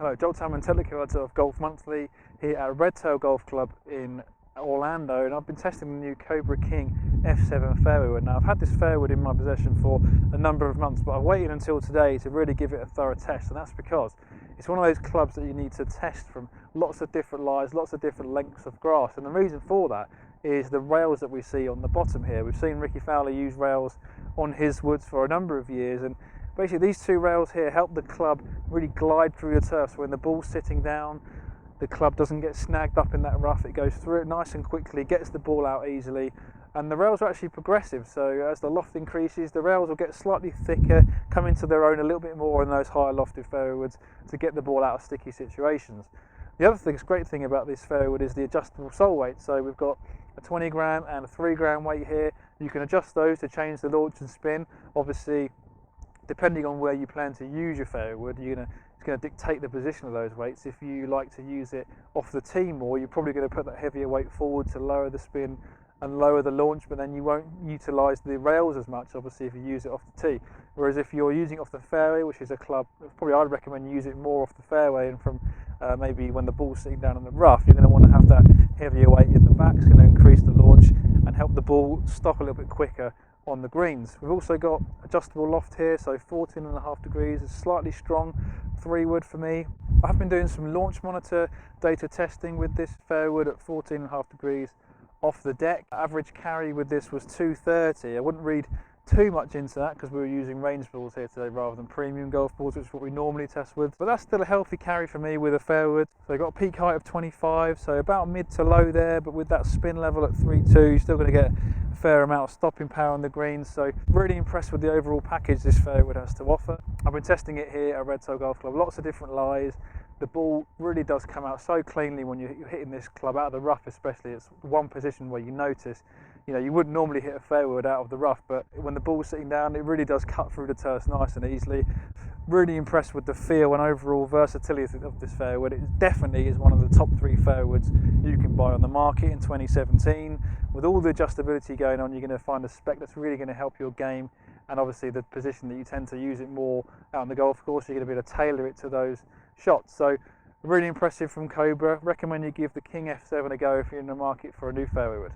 Hello, Joel Talman, technical editor of Golf Monthly here at Redtail Golf Club in Orlando, and I've been testing the new Cobra King F7 fairway wood. Now, I've had this fairway wood in my possession for a number of months, but I've waited until today to really give it a thorough test, and that's because it's one of those clubs that you need to test from lots of different lies, lots of different lengths of grass, and the reason for that is the rails that we see on the bottom here. We've seen Rickie Fowler use rails on his woods for a number of years, and basically these two rails here help the club really glide through the turf, so when the ball's sitting down, the club doesn't get snagged up in that rough. It goes through it nice and quickly, gets the ball out easily, and the rails are actually progressive, so as the loft increases, the rails will get slightly thicker, come into their own a little bit more in those higher lofted fairway woods to get the ball out of sticky situations. The other great thing about this fairway wood is the adjustable sole weight. So we've got a 20 gram and a 3 gram weight here. You can adjust those to change the launch and spin. Obviously, depending on where you plan to use your fairway wood, it's going to dictate the position of those weights. If you like to use it off the tee more, you're probably going to put that heavier weight forward to lower the spin and lower the launch, but then you won't utilise the rails as much, obviously, if you use it off the tee. Whereas if you're using it off the fairway, which is a club, probably I'd recommend you use it more off the fairway, and from maybe when the ball's sitting down in the rough, you're going to want to have that heavier weight in the back. It's going to increase the launch and help the ball stop a little bit quicker on the greens. We've also got adjustable loft here, so 14.5 degrees is slightly strong 3 wood for me. I've been doing some launch monitor data testing with this fairway wood at 14.5 degrees off the deck. Average carry with this was 230. I wouldn't read too much into that because we were using range balls here today rather than premium golf balls, which is what we normally test with, but that's still a healthy carry for me with a fairway wood. So I got a peak height of 25, so about mid to low there, but with that spin level at 3.2, you're still going to get a fair amount of stopping power on the greens. So really impressed with the overall package this fairway wood has to offer. I've been testing it here at Redtail Golf Club, lots of different lies. The ball really does come out so cleanly when you're hitting this club out of the rough, especially. It's one position where you notice, you wouldn't normally hit a fairway wood out of the rough, but when the ball's sitting down, it really does cut through the turf nice and easily. Really impressed with the feel and overall versatility of this fairway wood. It definitely is one of the top 3 fairway woods you can buy on the market in 2017. With all the adjustability going on, you're going to find a spec that's really going to help your game, and obviously the position that you tend to use it more out on the golf course, you're going to be able to tailor it to those shots. So really impressive from Cobra. Recommend you give the King F7 a go if you're in the market for a new fairway wood.